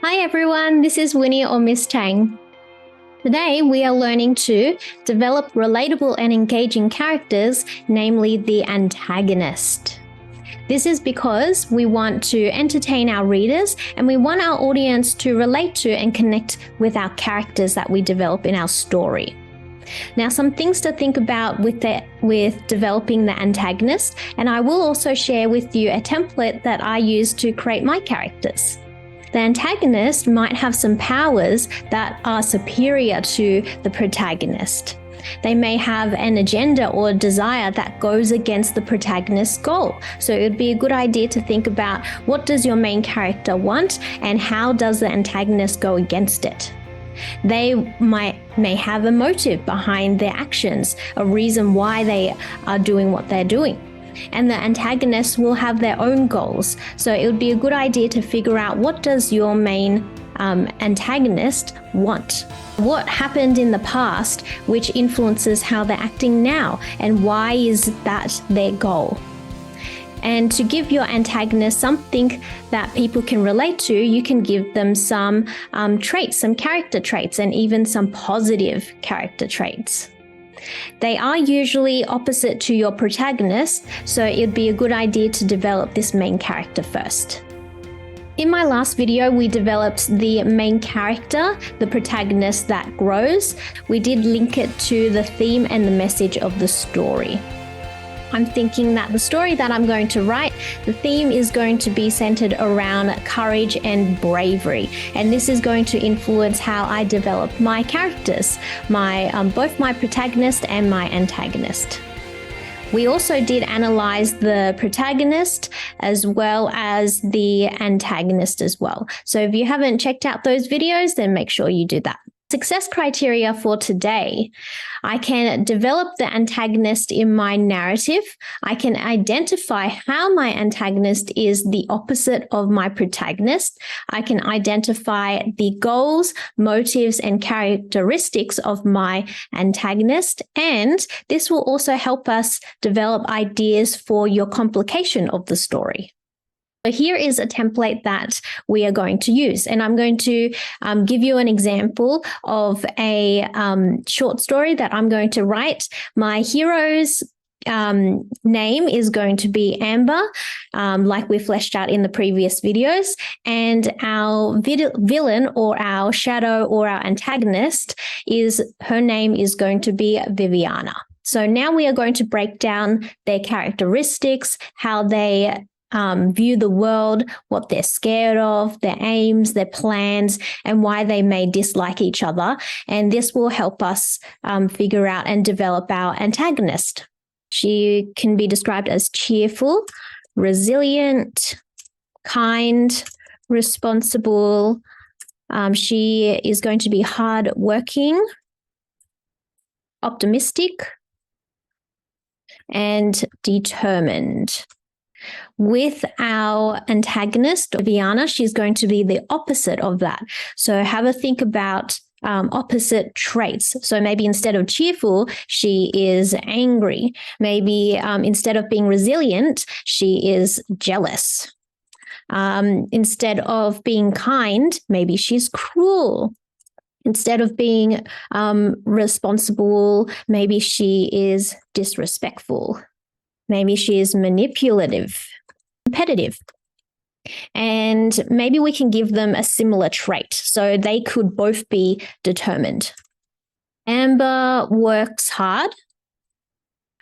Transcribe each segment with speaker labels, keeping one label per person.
Speaker 1: Hi everyone, this is Winnie or Miss Chang. Today we are learning to develop relatable and engaging characters, namely the antagonist. This is because we want to entertain our readers and we want our audience to relate to and connect with our characters that we develop in our story. Now, some things to think about with developing the antagonist, and I will also share with you a template that I use to create my characters. The antagonist might have some powers that are superior to the protagonist. They may have an agenda or desire that goes against the protagonist's goal. So it would be a good idea to think about what does your main character want and how does the antagonist go against it. They may have a motive behind their actions, a reason why they are doing what they're doing. And the antagonists will have their own goals. So it would be a good idea to figure out what does your main antagonist want? What happened in the past which influences how they're acting now, and why is that their goal? And to give your antagonist something that people can relate to, you can give them some traits, some character traits, and even some positive character traits. They are usually opposite to your protagonist, so it'd be a good idea to develop this main character first. In my last video, we developed the main character, the protagonist that grows. We did link it to the theme and the message of the story. I'm thinking that the story that I'm going to write, the theme is going to be centered around courage and bravery. And this is going to influence how I develop my characters, both my protagonist and my antagonist. We also did analyze the protagonist as well as the antagonist as well. So if you haven't checked out those videos, then make sure you do that. Success criteria for today. I can develop the antagonist in my narrative. I can identify how my antagonist is the opposite of my protagonist. I can identify the goals, motives, and characteristics of my antagonist. And this will also help us develop ideas for your complication of the story. So here is a template that we are going to use, and I'm going to give you an example of a short story that I'm going to write. My hero's name is going to be Amber, like we fleshed out in the previous videos, and our villain or our shadow or our antagonist her name is going to be Viviana. So now we are going to break down their characteristics, how they view the world, what they're scared of, their aims, their plans, and why they may dislike each other. And this will help us figure out and develop our antagonist. She can be described as cheerful, resilient, kind, responsible. She is going to be hardworking, optimistic, and determined. With our antagonist, Viviana, she's going to be the opposite of that. So have a think about opposite traits. So maybe instead of cheerful, she is angry. Maybe instead of being resilient, she is jealous. Instead of being kind, maybe she's cruel. Instead of being responsible, maybe she is disrespectful. Maybe she is manipulative, competitive. And maybe we can give them a similar trait. So they could both be determined. Amber works hard,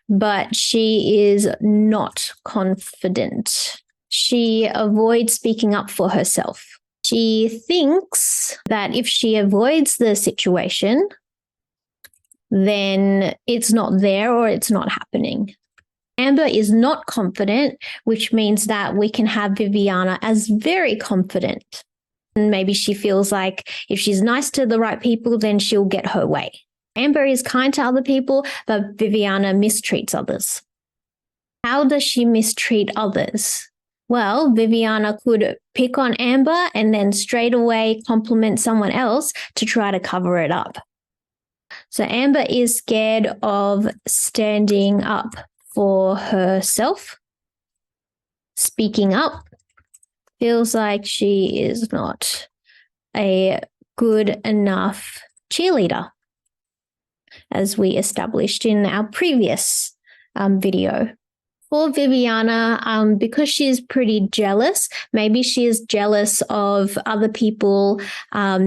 Speaker 1: but she is not confident. She avoids speaking up for herself. She thinks that if she avoids the situation, then it's not there or it's not happening. Amber is not confident, which means that we can have Viviana as very confident. And maybe she feels like if she's nice to the right people, then she'll get her way. Amber is kind to other people, but Viviana mistreats others. How does she mistreat others? Well, Viviana could pick on Amber and then straight away compliment someone else to try to cover it up. So Amber is scared of standing up for herself. Speaking up feels like she is not a good enough cheerleader, as we established in our previous video. For Viviana, because she's pretty jealous, maybe she is jealous of other people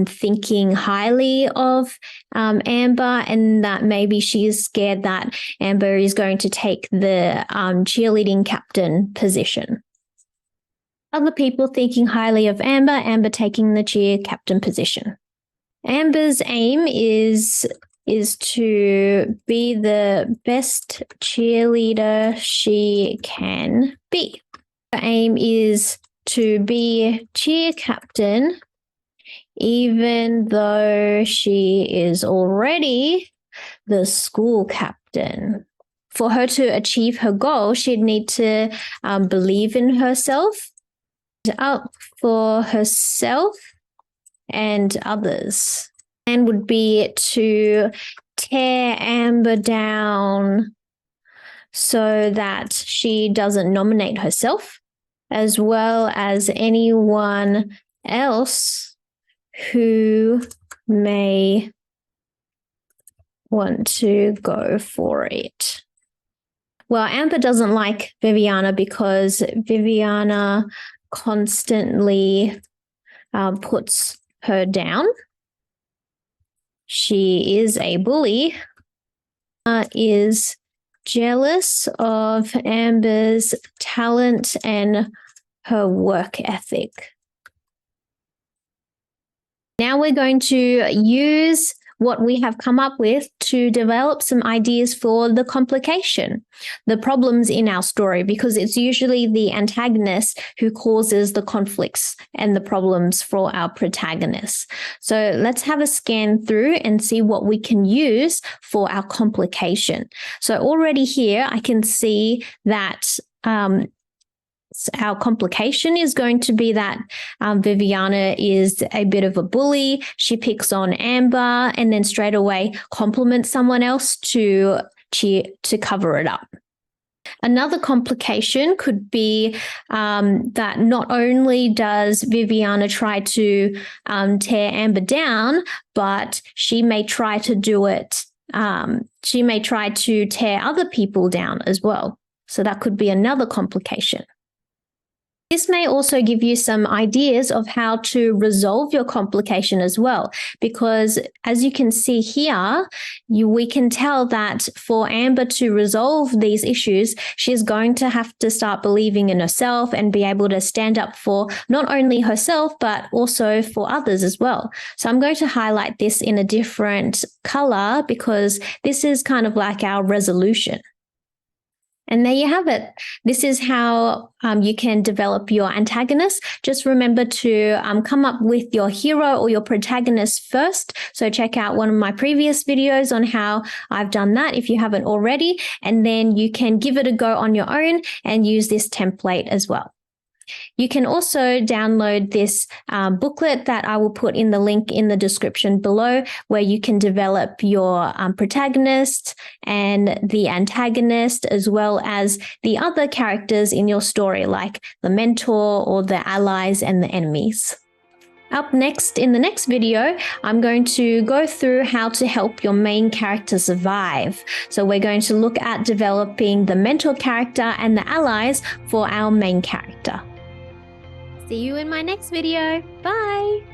Speaker 1: thinking highly of Amber, and that maybe she is scared that Amber is going to take the cheerleading captain position. Other people thinking highly of Amber, Amber taking the cheer captain position. Amber's aim is to be the best cheerleader she can be. Her aim is to be cheer captain, even though she is already the school captain. For her to achieve her goal, she'd need to believe in herself, up for herself and others. And would be to tear Amber down so that she doesn't nominate herself, as well as anyone else who may want to go for it. Well, Amber doesn't like Viviana because Viviana constantly puts her down. She is a bully, is jealous of Amber's talent and her work ethic. Now we're going to use what we have come up with to develop some ideas for the complication, the problems in our story, because it's usually the antagonist who causes the conflicts and the problems for our protagonists. So let's have a scan through and see what we can use for our complication. So already here, I can see that our complication is going to be that Viviana is a bit of a bully. She picks on Amber and then straight away compliments someone else to cover it up. Another complication could be that not only does Viviana try to tear Amber down, but she may try to do it. She may try to tear other people down as well. So that could be another complication. This may also give you some ideas of how to resolve your complication as well, because as you can see here, we can tell that for Amber to resolve these issues, she's going to have to start believing in herself and be able to stand up for not only herself, but also for others as well. So I'm going to highlight this in a different color because this is kind of like our resolution. And there you have it. This is how you can develop your antagonist. Just remember to come up with your hero or your protagonist first. So check out one of my previous videos on how I've done that if you haven't already. And then you can give it a go on your own and use this template as well. You can also download this booklet that I will put in the link in the description below, where you can develop your protagonist and the antagonist, as well as the other characters in your story, like the mentor or the allies and the enemies. Up next, in the next video, I'm going to go through how to help your main character survive. So we're going to look at developing the mentor character and the allies for our main character. See you in my next video. Bye!